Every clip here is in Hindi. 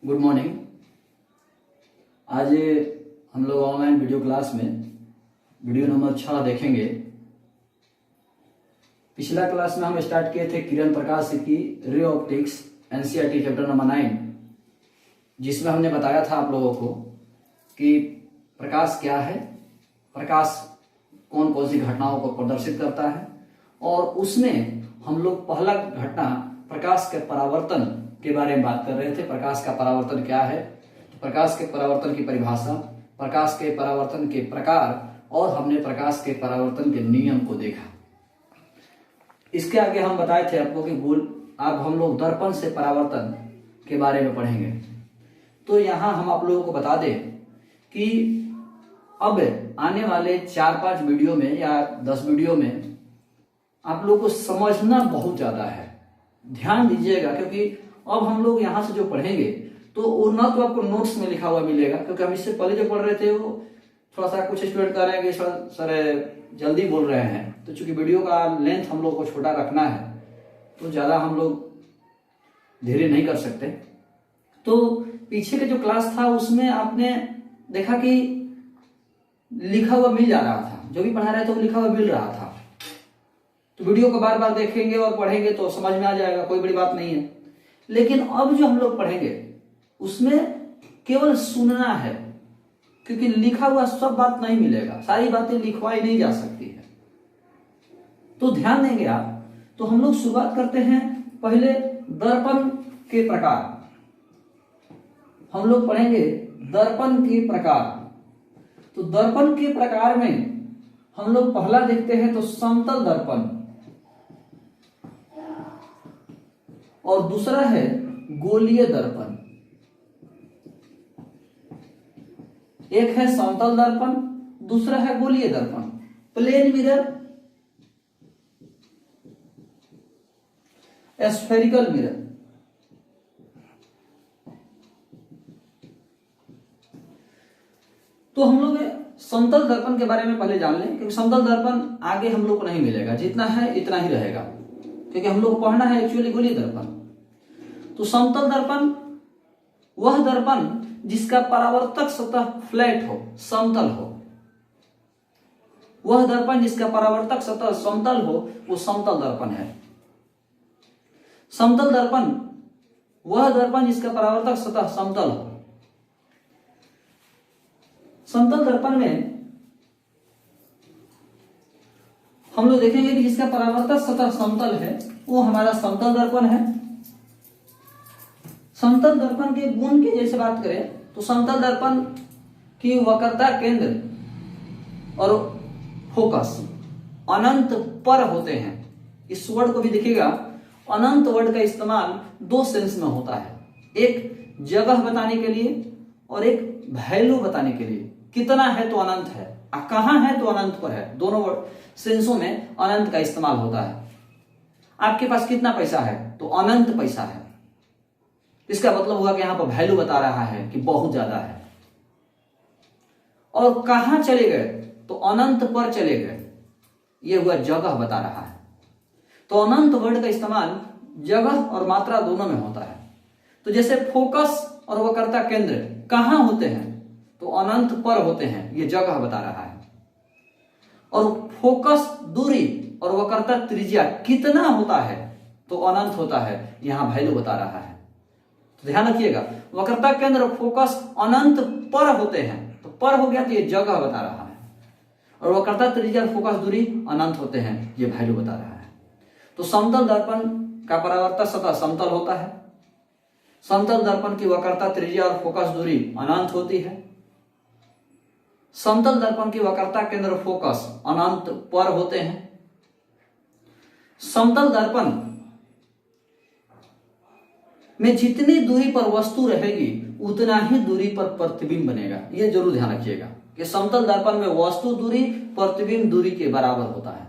Good morning. आज हम लोग ऑनलाइन वीडियो क्लास में वीडियो नंबर 6 देखेंगे। पिछला क्लास में हम स्टार्ट किए थे किरण प्रकाश की ray optics NCERT chapter number 9, जिसमें हमने बताया था आप लोगों को कि प्रकाश क्या है, प्रकाश कौन कौन सी घटनाओं को प्रदर्शित करता है, और उसमें हम लोग पहला घटना प्रकाश के परावर्तन के बारे में बात कर रहे थे। प्रकाश का परावर्तन क्या है, प्रकाश के परावर्तन की परिभाषा, प्रकाश के परावर्तन के प्रकार, और हमने प्रकाश के परावर्तन के नियम को देखा। इसके आगे हम बताए थे आपको कि अब हम लोग दर्पण से परावर्तन के बारे में पढ़ेंगे। तो यहाँ हम आप लोगों को बता दें कि अब आने वाले 4-5 वीडियो में या 10 वीडियो में आप लोगों को समझना बहुत ज्यादा है। ध्यान दीजिएगा, क्योंकि अब हम लोग यहाँ से जो पढ़ेंगे तो वो ना तो आपको नोट्स में लिखा हुआ मिलेगा, क्योंकि हम इससे पहले जो पढ़ रहे थे वो थोड़ा सा कुछ स्टूडेंट कह रहे हैं कि सर जल्दी बोल रहे हैं, तो चूंकि वीडियो का लेंथ हम लोग को छोटा रखना है तो ज्यादा हम लोग धीरे नहीं कर सकते। तो पीछे का जो क्लास था उसमें आपने देखा कि लिखा हुआ मिल जा रहा था, जो भी पढ़ा रहे थे वो लिखा हुआ मिल रहा था। तो वीडियो को बार बार देखेंगे और पढ़ेंगे तो समझ में आ जाएगा, कोई बड़ी बात नहीं है। लेकिन अब जो हम लोग पढ़ेंगे उसमें केवल सुनना है, क्योंकि लिखा हुआ सब बात नहीं मिलेगा, सारी बातें लिखवाई नहीं जा सकती है। तो ध्यान देंगे आप। तो हम लोग शुरुआत करते हैं पहले दर्पण के प्रकार। हम लोग पढ़ेंगे दर्पण के प्रकार। तो दर्पण के प्रकार में हम लोग पहला देखते हैं तो समतल दर्पण, और दूसरा है गोलीय दर्पण। एक है समतल दर्पण, दूसरा है गोलीय दर्पण। Plane mirror, spherical mirror. तो हम लोग समतल दर्पण के बारे में पहले जान लें, क्योंकि समतल दर्पण आगे हम लोग को नहीं मिलेगा, जितना है इतना ही रहेगा, क्योंकि हम लोग को पढ़ना है एक्चुअली गोलीय दर्पण। तो समतल दर्पण वह दर्पण जिसका परावर्तक सतह फ्लैट हो, समतल हो। वह दर्पण जिसका परावर्तक सतह समतल हो वो समतल दर्पण है। समतल दर्पण वह दर्पण जिसका परावर्तक सतह समतल हो। समतल दर्पण में हम लोग देखेंगे कि जिसका परावर्तक सतह समतल है वो हमारा समतल दर्पण है। समतल दर्पण के गुण की जैसे बात करें तो समतल दर्पण की वक्रता केंद्र और फोकस अनंत पर होते हैं। इस वर्ड को भी देखिएगा, अनंत वर्ड का इस्तेमाल 2 सेंस में होता है, एक जगह बताने के लिए और एक वैल्यू बताने के लिए। कितना है तो अनंत है, कहां है तो अनंत पर है, दोनों सेंसों में अनंत का इस्तेमाल होता है। आपके पास कितना पैसा है तो अनंत पैसा है, इसका मतलब हुआ कि यहां पर वैल्यू बता रहा है कि बहुत ज्यादा है। और कहां चले गए तो अनंत पर चले गए, यह हुआ जगह बता रहा है। तो अनंत वर्ड का इस्तेमाल जगह और मात्रा दोनों में होता है। तो जैसे फोकस और वक्रता केंद्र कहां होते हैं तो अनंत पर होते हैं, यह जगह बता रहा है। और फोकस दूरी और वक्रता त्रिज्या कितना होता है तो अनंत होता है, यहां वैल्यू बता रहा है। तो ध्यान रखिएगा, वक्रता केंद्र और फोकस अनंत पर होते हैं, तो पर हो गया तो ये जगह बता रहा है, और वक्रता त्रिज्या और फोकस दूरी अनंत होते हैं, ये वैल्यू बता रहा है। तो समतल दर्पण का परावर्तक सतह समतल होता है। समतल दर्पण की वक्रता त्रिज्या और फोकस दूरी अनंत होती है। समतल दर्पण की वक्रता केंद्र और फोकस अनंत पर होते हैं। समतल दर्पण में जितनी दूरी पर वस्तु रहेगी उतना ही दूरी पर प्रतिबिंब बनेगा। यह जरूर ध्यान रखिएगा कि समतल दर्पण में वस्तु दूरी प्रतिबिंब दूरी के बराबर होता है।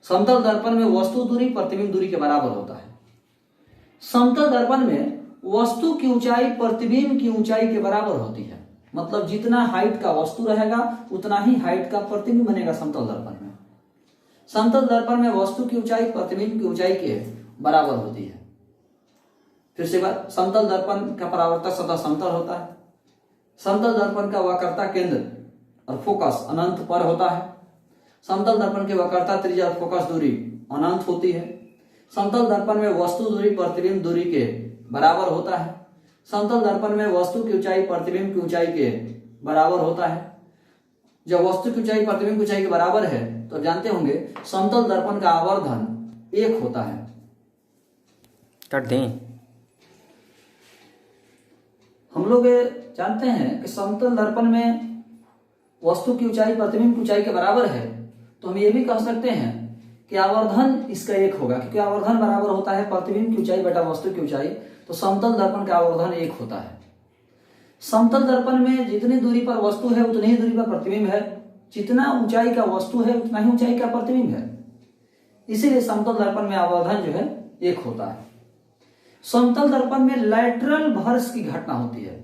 समतल दर्पण में वस्तु दूरी प्रतिबिंब दूरी के बराबर होता है। समतल दर्पण में वस्तु की ऊंचाई प्रतिबिंब की ऊंचाई के बराबर होती है, मतलब जितना हाइट का वस्तु रहेगा उतना ही हाइट का प्रतिबिंब बनेगा समतल दर्पण में। समतल दर्पण में वस्तु की ऊंचाई प्रतिबिंब की ऊंचाई के बराबर होती है। फिर से बात, समतल दर्पण का परावर्तक सतह समतल होता है। समतल दर्पण का वक्रता केंद्र और फोकस अनंत पर होता है। समतल दर्पण की वक्रता त्रिज्या और फोकस दूरी अनंत होती है। समतल दर्पण में वस्तु दूरी प्रतिबिंब दूरी के बराबर होता है। समतल दर्पण में वस्तु की ऊंचाई प्रतिबिंब की ऊंचाई के बराबर होता है। जब वस्तु की ऊंचाई प्रतिबिंब की ऊंचाई के बराबर है तो जानते होंगे समतल दर्पण का आवर्धन 1 होता है। कर दें। हम लोग जानते हैं कि समतल दर्पण में वस्तु की ऊंचाई प्रतिबिंब की ऊंचाई के बराबर है, तो हम ये भी कह सकते हैं कि आवर्धन इसका 1 होगा, क्योंकि आवर्धन बराबर होता है प्रतिबिंब की ऊंचाई बटा वस्तु की ऊंचाई, तो समतल दर्पण का आवर्धन 1 होता है। समतल दर्पण में जितनी दूरी पर वस्तु है उतनी ही दूरी पर प्रतिबिंब है, जितना ऊंचाई का वस्तु है उतना ही ऊंचाई का प्रतिबिंब है, इसीलिए समतल दर्पण में आवर्धन जो है 1 होता है। समतल दर्पण में लैटरल भर्स की घटना होती है,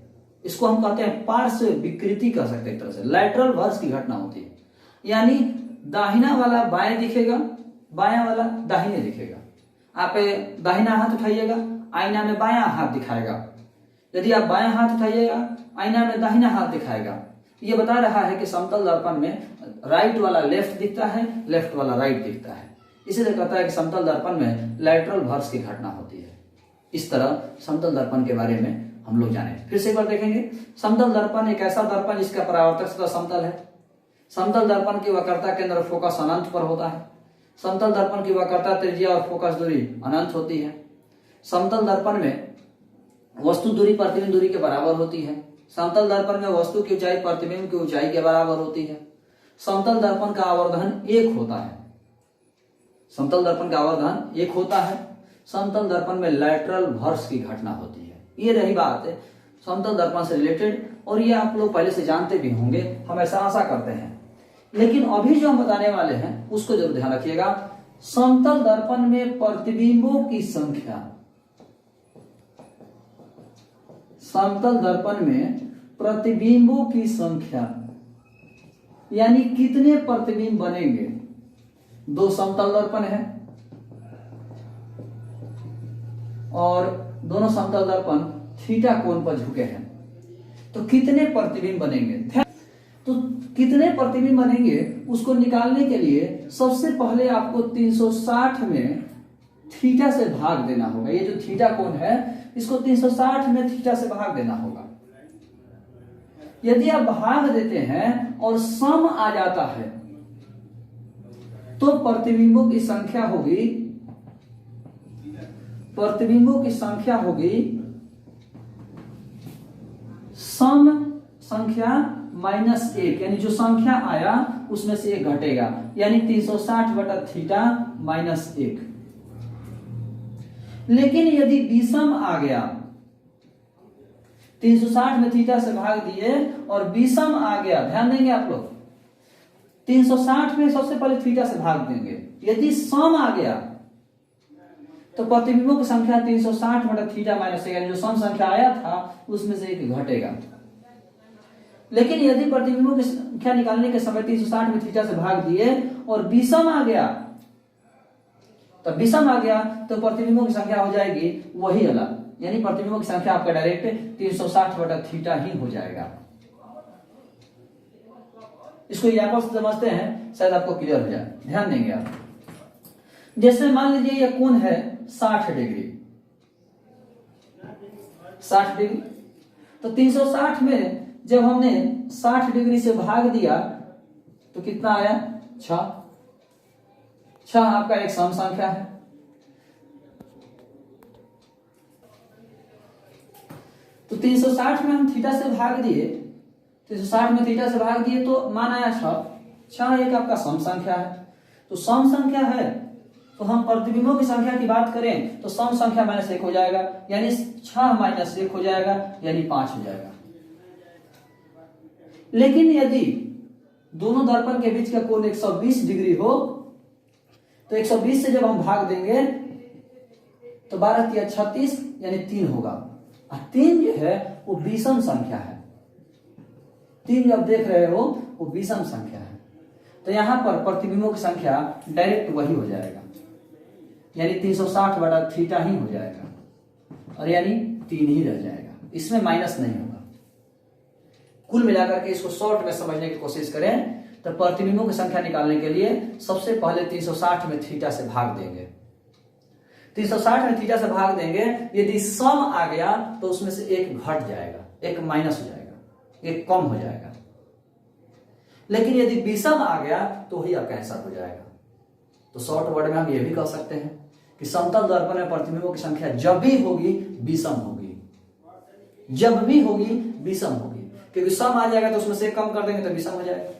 इसको हम कहते हैं पार्श्व विकृति कह सकते हैं। एक तरह से लैटरल भर्स की घटना होती है, यानी दाहिना वाला बाएं दिखेगा, बायां वाला दाहिने दिखेगा। आप दाहिना हाथ उठाइएगा, आईना में बायां हाथ दिखाएगा। यदि आप बायां हाथ उठाइएगा, आईना में दाहिना हाथ दिखाएगा। ये बता रहा है कि समतल दर्पण में राइट वाला लेफ्ट दिखता है, लेफ्ट वाला राइट दिखता है, इसीलिए कहता है कि समतल दर्पण में लैटरल भर्स की घटना होती है। इस तरह समतल दर्पण के बारे में हम लोग जाने। फिर से एक बार देखेंगे, समतल दर्पण एक ऐसा दर्पण जिसका परावर्तक सतह समतल है। समतल दर्पण की वक्रता के अंदर फोकस अनंत पर होता है। समतल दर्पण की वक्रता त्रिज्या और फोकस दूरी अनंत होती है। समतल दर्पण में वस्तु दूरी प्रतिबिंब दूरी के बराबर होती है। समतल दर्पण में वस्तु की ऊंचाई प्रतिबिंब की ऊंचाई के बराबर होती है। समतल दर्पण का आवर्धन 1 होता है। समतल दर्पण का आवर्धन 1 होता है। समतल दर्पण में लैटरल भर्स की घटना होती है। ये रही बात है समतल दर्पण से रिलेटेड, और ये आप लोग पहले से जानते भी होंगे, हम ऐसा आशा करते हैं। लेकिन अभी जो हम बताने वाले हैं उसको जरूर ध्यान रखिएगा। समतल दर्पण में प्रतिबिंबों की संख्या, समतल दर्पण में प्रतिबिंबों की संख्या यानी कितने प्रतिबिंब बनेंगे। 2 समतल दर्पण है और दोनों समतल दर्पण थीटा कोण पर झुके हैं, तो कितने प्रतिबिंब बनेंगे। तो कितने प्रतिबिंब बनेंगे उसको निकालने के लिए सबसे पहले आपको 360 में थीटा से भाग देना होगा। ये जो थीटा कोण है इसको 360 में थीटा से भाग देना होगा। यदि आप भाग देते हैं और सम आ जाता है तो प्रतिबिंबों की संख्या होगी, प्रतिबिंबों की संख्या होगी सम संख्या -1, यानी जो संख्या आया उसमें से 1 घटेगा, यानी 360 बटा थीटा -1। लेकिन यदि विषम आ गया, 360 में थीटा से भाग दिए और विषम आ गया, ध्यान देंगे आप लोग, 360 में सबसे पहले थीटा से भाग देंगे। यदि सम आ गया तो प्रतिबिंबों की संख्या 360 बटा थीटा -1, यानी जो सम संख्या आया था उसमें से 1 घटेगा। लेकिन यदि प्रतिबिंबों की संख्या निकालने के समय 360 में थीटा से भाग दिए और विषम आ गया, तो विषम आ गया तो प्रतिबिंबों की संख्या हो जाएगी वही अलग, यानी प्रतिबिंबों की संख्या आपका डायरेक्ट 360 बटा थीटा ही हो जाएगा। इसको यहां पर समझते हैं, शायद आपको क्लियर हो जाए, ध्यान देंगे आप। जैसे मान लीजिए यह कोण है 60 डिग्री, 60 डिग्री, तो 360 में जब हमने 60 डिग्री से भाग दिया तो कितना आया 6। 6 आपका एक सम संख्या है। तो 360 में हम थीटा से भाग दिए, 360 में थीटा से भाग दिए तो मान आया 6। 6 एक आपका सम संख्या है। तो सम संख्या है तो हम प्रतिबिंबों की संख्या की बात करें तो सम संख्या -1 हो जाएगा, यानी 6 -1 हो जाएगा, यानी 5 हो जाएगा। लेकिन यदि दोनों दर्पण के बीच का कोण 120 डिग्री हो तो 120 से जब हम भाग देंगे तो 12 × 36 यानी 3 होगा। और 3 जो है वो विषम संख्या है। 3 जब देख रहे हो वो विषम संख्या है, तो यहां पर प्रतिबिंबों की संख्या डायरेक्ट वही हो जाएगा, यानी 360 बटा थीटा ही हो जाएगा। और यानी 3 ही रह जाएगा, इसमें माइनस नहीं होगा। कुल मिलाकर के इसको शॉर्ट में समझने की कोशिश करें तो प्रतिबिंबों की संख्या निकालने के लिए सबसे पहले 360 में थीटा से भाग देंगे। 360 में थीटा से भाग देंगे, यदि सम आ गया तो उसमें से एक घट जाएगा, एक माइनस हो जाएगा, एक कम हो जाएगा। लेकिन यदि विषम आ गया तो वही आपका आंसर हो जाएगा। तो शॉर्ट वर्ड में हम ये भी कह सकते हैं कि समतल दर्पण में प्रतिबिंबों की संख्या जब भी होगी विषम होगी, जब भी होगी विषम होगी, क्योंकि सम आ जाएगा तो उसमें से कम कर देंगे तो विषम हो जाएगा,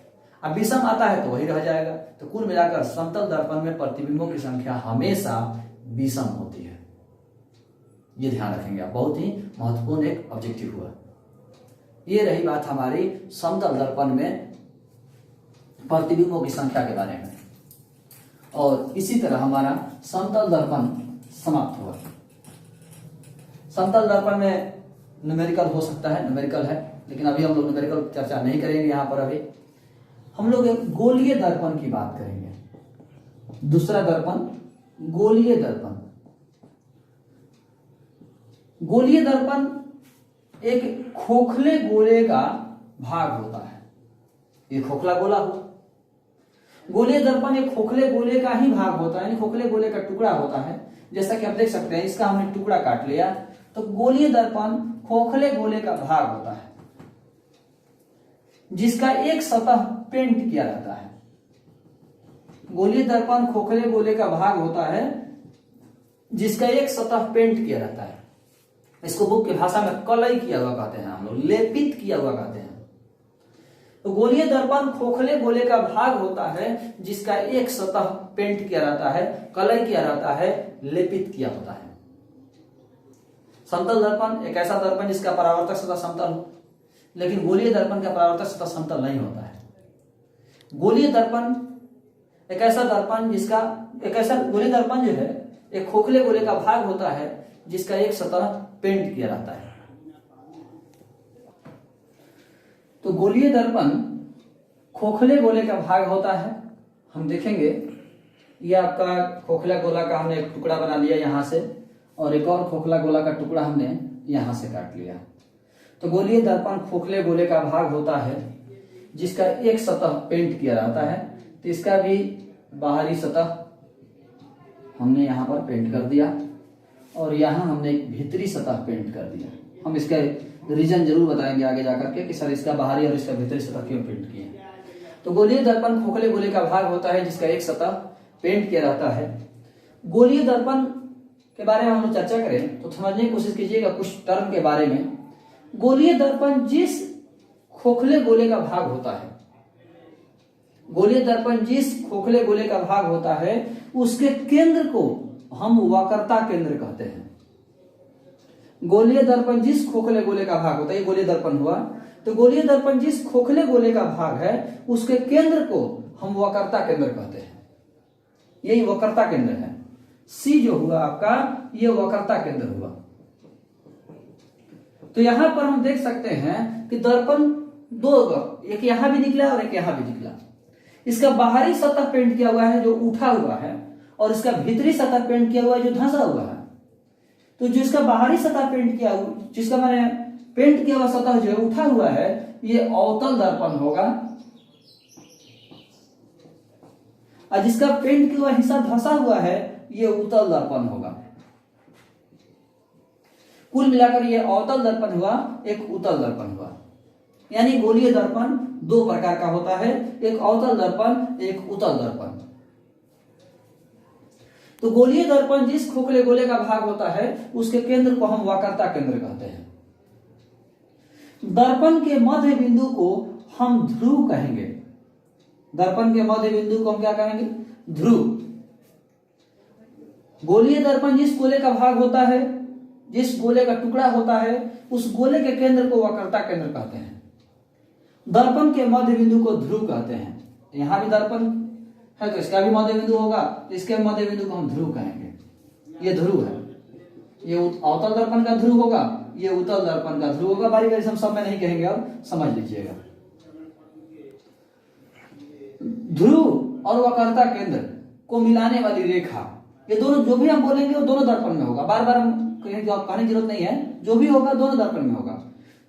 अब विषम आता है तो वही रह जाएगा। तो कुल मिलाकर समतल दर्पण में प्रतिबिंबों की संख्या हमेशा विषम होती है, ये ध्यान रखेंगे आप, बहुत ही महत्वपूर्ण एक ऑब्जेक्टिव हुआ। ये रही बात हमारी समतल दर्पण में प्रतिबिंबों की संख्या के बारे में, और इसी तरह हमारा समतल दर्पण समाप्त हुआ। समतल दर्पण में न्यूमेरिकल हो सकता है, न्यूमेरिकल है, लेकिन अभी हम लोग न्यूमेरिकल चर्चा नहीं करेंगे यहाँ पर। अभी हम लोग एक गोलीय दर्पण की बात करेंगे। दूसरा दर्पण गोलीय दर्पण। गोलीय दर्पण एक खोखले गोले का भाग होता है, ये खोखला गोला हुआ। गोलीय दर्पण एक खोखले गोले का ही भाग होता है, यानी खोखले गोले का टुकड़ा होता है। जैसा कि आप देख सकते हैं, इसका हमने टुकड़ा काट लिया, तो गोलीय दर्पण खोखले गोले का भाग होता है जिसका एक सतह पेंट किया रहता है। गोलीय दर्पण खोखले गोले का भाग होता है जिसका एक सतह पेंट किया रहता है। इसको बुक की भाषा में कलई किया हुआ कहते हैं, हम लोग लेपित किया हुआ कहते हैं। तो गोलीय दर्पण खोखले गोले का भाग होता है जिसका एक सतह पेंट किया रहता है, कलई किया रहता है, लेपित किया होता है। समतल दर्पण एक ऐसा दर्पण जिसका परावर्तक सतह समतल हो, लेकिन गोलीय दर्पण का परावर्तक सतह समतल नहीं होता है। गोलीय दर्पण एक ऐसा दर्पण जिसका गोलीय दर्पण जो है एक खोखले गोले का भाग होता है जिसका एक सतह पेंट किया रहता है। तो गोलीय दर्पण खोखले गोले का भाग होता है। हम देखेंगे, ये आपका खोखला गोला का हमने एक टुकड़ा बना लिया यहां से, और एक और खोखला गोला का टुकड़ा हमने यहां से काट लिया। तो गोलीय दर्पण खोखले गोले का भाग होता है जिसका एक सतह पेंट किया रहता है। तो इसका भी बाहरी सतह हमने यहाँ पर पेंट कर दिया, और यहाँ हमने एक भीतरी सतह पेंट कर दिया। हम इसका रीजन जरूर बताएंगे आगे जाकर के कि सर इसका बाहरी और इसका भीतरी सतह क्यों पेंट किए। तो गोलीय दर्पण खोखले गोले का भाग होता है जिसका एक सतह पेंट किया रहता है। गोलीय दर्पण के बारे में हम लोग चर्चा करें तो समझने की कोशिश कीजिएगा कुछ टर्म के बारे में। गोलीय दर्पण जिस खोखले गोले का भाग होता है, गोलीय दर्पण जिस खोखले गोले का भाग होता है उसके केंद्र को हम वक्रता केंद्र कहते हैं। गोलीय दर्पण जिस खोखले गोले का भाग होता है, ये गोलीय दर्पण हुआ, तो गोलीय दर्पण जिस खोखले गोले का भाग है उसके केंद्र को हम वक्रता केंद्र कहते हैं। यही वक्रता केंद्र है। सी जो हुआ आपका, ये वक्रता केंद्र हुआ। तो यहां पर हम देख सकते हैं कि दर्पण दो, एक यहां भी निकला और एक यहां भी निकला। इसका बाहरी सतह पेंट किया हुआ है जो उठा हुआ है, और इसका भीतरी सतह पेंट किया हुआ है जो धंसा हुआ है। तो जिसका बाहरी सतह पेंट किया हुआ, जिसका मैंने पेंट किया हुआ सतह जो है उठा हुआ है, ये अवतल दर्पण होगा, और जिसका पेंट किया हुआ हिस्सा धंसा हुआ है ये उत्तल दर्पण होगा। कुल मिलाकर ये अवतल दर्पण हुआ, एक उत्तल दर्पण हुआ। यानी गोलीय दर्पण दो प्रकार का होता है, एक अवतल दर्पण, एक उत्तल दर्पण। तो गोलीय दर्पण जिस खोखले गोले का भाग होता है उसके केंद्र को हम वक्रता केंद्र कहते हैं। दर्पण के मध्य बिंदु को हम ध्रुव कहेंगे। दर्पण के मध्य बिंदु को हम क्या कहेंगे? ध्रुव। गोलीय दर्पण जिस गोले का भाग होता है, जिस गोले का टुकड़ा होता है, उस गोले के केंद्र को वक्रता केंद्र कहते हैं। दर्पण के मध्य बिंदु को ध्रुव कहते हैं। यहां भी दर्पण है तो इसका भी मध्य बिंदु होगा, तो इसके मध्य बिंदु को हम ध्रुव कहेंगे। ये ध्रुव है, ये अवतल दर्पण का ध्रुव होगा, ये उत्तल दर्पण का ध्रुव होगा। बारी बारी हम सब में नहीं कहेंगे, अब समझ लीजिएगा। ध्रुव और वक्रता केंद्र को मिलाने वाली रेखा ये दोनों जो भी हम बोलेंगे वो दोनों दर्पण में होगा, बार बार हम कहने की जरूरत नहीं है, जो भी होगा दोनों दर्पण में होगा।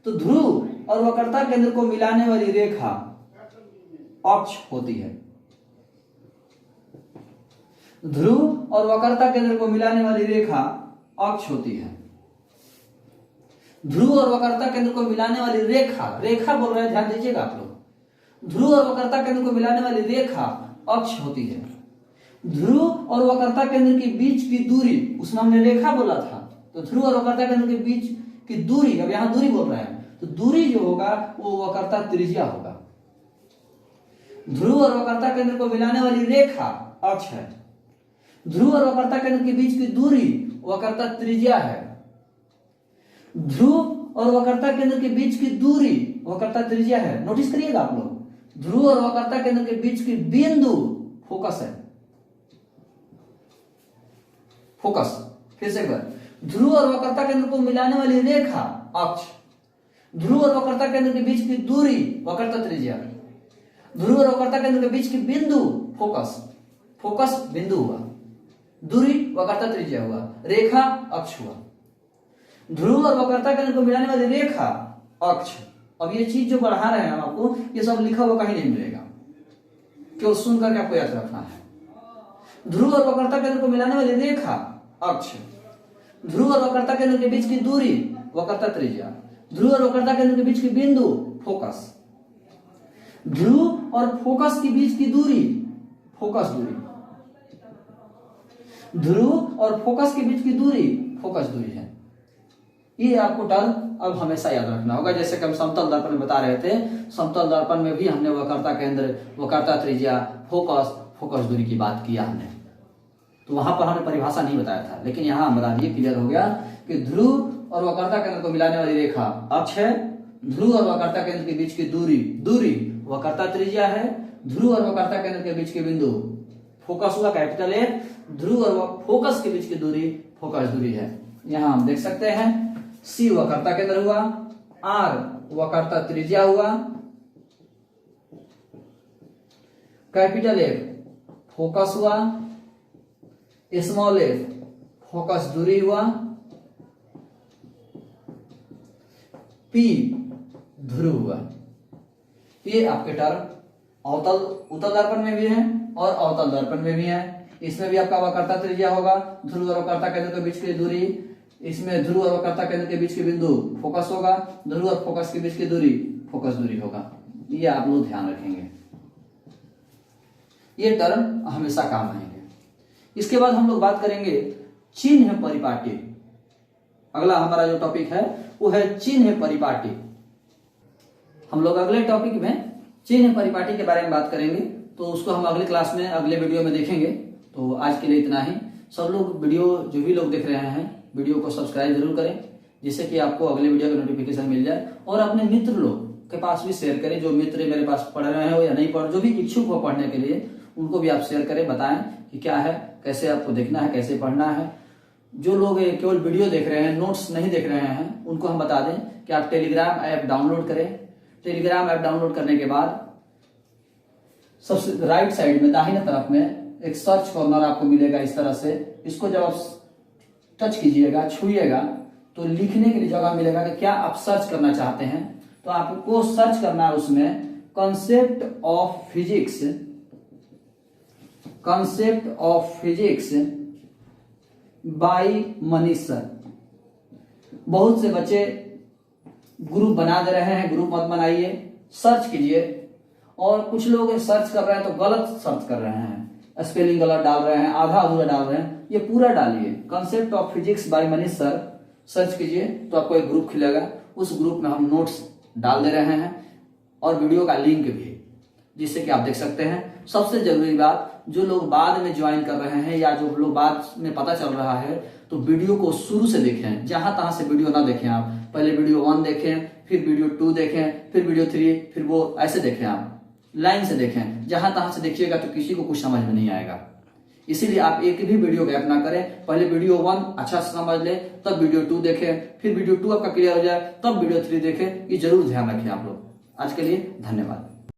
तो ध्रुव और वक्रता केंद्र को मिलाने वाली रेखा अक्ष होती है। ध्रुव और वक्रता केंद्र को मिलाने वाली रेखा अक्ष होती है। ध्रुव और वक्रता केंद्र को मिलाने वाली रेखा बोल रहे हैं, ध्यान दीजिएगा आप लोग। ध्रुव और वक्रता केंद्र को मिलाने वाली रेखा अक्ष होती है। ध्रुव और वक्रता केंद्र के बीच की दूरी, उसमें हमने रेखा बोला था, तो ध्रुव और वक्रता केंद्र के बीच की दूरी, अब यहां दूरी बोल रहे हैं, तो दूरी जो होगा वो वक्रता त्रिज्या होगा। ध्रुव और वक्रता केंद्र को मिलाने वाली रेखा अक्ष है। ध्रुव और वक्रता केंद्र के बीच की दूरी वक्रता त्रिज्या है। ध्रुव और वक्रता केंद्र के बीच की दूरी वक्रता त्रिज्या है। नोटिस करिएगा आप लोग, ध्रुव और वक्रता केंद्र के बीच की बिंदु फोकस है। फोकस फिर से एक बार, ध्रुव और वक्रता केंद्र को मिलाने वाली रेखा अक्ष, ध्रुव और वक्रता केंद्र के बीच की दूरी वक्रता त्रिज्या, ध्रुव और वक्रता केंद्र के बीच की बिंदु फोकस, फोकस बिंदु हुआ, दूरी वक्रता त्रिज्या हुआ, रेखा अक्ष हुआ। ध्रुव और वक्रता केंद्र को मिलाने वाली रेखा अक्ष। अब ये चीज जो बढ़ा रहे हैं हम आपको, ये सब लिखा हुआ कहीं नहीं मिलेगा, केवल सुन करके आपको याद रखना है। ध्रुव और वक्रता केंद्र को मिलाने वाली रेखा अक्ष, ध्रुव और वक्रता केंद्र के बीच की दूरी वक्रता त्रिज्या, ध्रुव और वक्रता केंद्र के बीच की बिंदु फोकस, ध्रुव और फोकस के बीच की दूरी फोकस दूरी, ध्रुव और फोकस के बीच की दूरी फोकस दूरी है। ये आपको टर्म अब हमेशा याद रखना होगा। जैसे कि हम समतल दर्पण में बता रहे थे, समतल दर्पण में भी हमने वक्रता केंद्र, वक्रता त्रिज्या, फोकस, फोकस दूरी की बात किया हमने, तो वहां पर हमने परिभाषा नहीं बताया था, लेकिन यहां हम बता दिए, क्लियर हो गया कि ध्रुव और वक्रता केंद्र को मिलाने वाली रेखा अक्ष है। ध्रुव और वक्रता केंद्र के बीच की दूरी वक्रता त्रिज्या है। ध्रुव और वक्रता केंद्र के बीच की बिंदु फोकस हुआ, कैपिटल ए। ध्रुव और फोकस के बीच की दूरी फोकस दूरी है। यहां हम देख सकते हैं, सी वक्रता केंद्र हुआ, आर वक्रता त्रिज्या हुआ, कैपिटल एफ फोकस हुआ, स्मॉल एफ फोकस दूरी हुआ, पी ध्रुव हुआ। ये आपके टर्म अवतल उत्तल दर्पण में भी है और अवतल दर्पण में भी है। इसमें भी आपका वक्रता त्रिज्या होगा, ध्रुव और वक्रता केंद्र के बीच की दूरी, इसमें ध्रुव और वक्रता केंद्र के बीच की बिंदु फोकस होगा, ध्रुव और फोकस के बीच की दूरी फोकस दूरी होगा। ये आप लोग ध्यान रखेंगे, ये टर्म हमेशा काम आएंगे। इसके बाद हम लोग बात करेंगे चिन्ह परिपाटी। अगला हमारा जो टॉपिक है वो है चिन्ह परिपाटी। हम लोग अगले टॉपिक में चिन्ह परिपाटी के बारे में बात करेंगे, तो उसको हम अगले क्लास में, अगले वीडियो में देखेंगे। तो आज के लिए इतना ही। सब लोग वीडियो, जो भी लोग देख रहे हैं, वीडियो को सब्सक्राइब जरूर करें, जिससे कि आपको अगले वीडियो का नोटिफिकेशन मिल जाए, और अपने मित्र लोग के पास भी शेयर करें। जो मित्र मेरे पास पढ़ रहे हो या नहीं पढ़, जो भी इच्छुक हो पढ़ने के लिए, उनको भी आप शेयर करें, बताएं कि क्या है, कैसे आपको देखना है, कैसे पढ़ना है। जो लोग केवल वीडियो देख रहे हैं, नोट्स नहीं देख रहे हैं, उनको हम बता दें कि आप टेलीग्राम ऐप डाउनलोड करें। टेलीग्राम ऐप डाउनलोड करने के बाद सबसे राइट साइड में दाहिने तरफ में एक सर्च कॉर्नर आपको मिलेगा इस तरह से। इसको जब आप टच कीजिएगा, छुइएगा, तो लिखने के लिए जगह मिलेगा कि क्या आप सर्च करना चाहते हैं। तो आपको सर्च करना है उसमें concept of physics, concept of physics bye Manish sir. बहुत से बच्चे ग्रुप बना दे रहे हैं, ग्रुप मत बनाइए, सर्च कीजिए। और कुछ लोग सर्च कर रहे हैं तो गलत सर्च कर रहे हैं, स्पेलिंग गलत डाल रहे हैं, आधा अधूरा डाल रहे हैं। ये पूरा डालिए, concept of physics bye Manish sir, search कीजिए तो आपको एक ग्रुप खिलेगा। उस ग्रुप में हम नोट्स डाल दे रहे हैं और वीडियो का लिंक भी, जिससे कि आप देख सकते हैं। सबसे जरूरी बात, जो लोग बाद में ज्वाइन कर रहे हैं या जो लोग बाद में पता चल रहा है, तो वीडियो को शुरू से देखें, जहां तहां से वीडियो ना देखें आप। पहले वीडियो 1 देखें, फिर वीडियो 2 देखें, फिर वीडियो 3, फिर वो ऐसे देखें, आप लाइन से देखें। जहां तहां से देखिएगा तो किसी को कुछ समझ में नहीं आएगा। इसीलिए आप एक भी वीडियो गैप ना करें। पहले वीडियो 1 अच्छा से समझ ले, तब वीडियो 2 देखें, फिर वीडियो 2 आपका क्लियर हो जाए, तब वीडियो 3 देखें। ये जरूर ध्यान रखें आप लोग। आज के लिए धन्यवाद।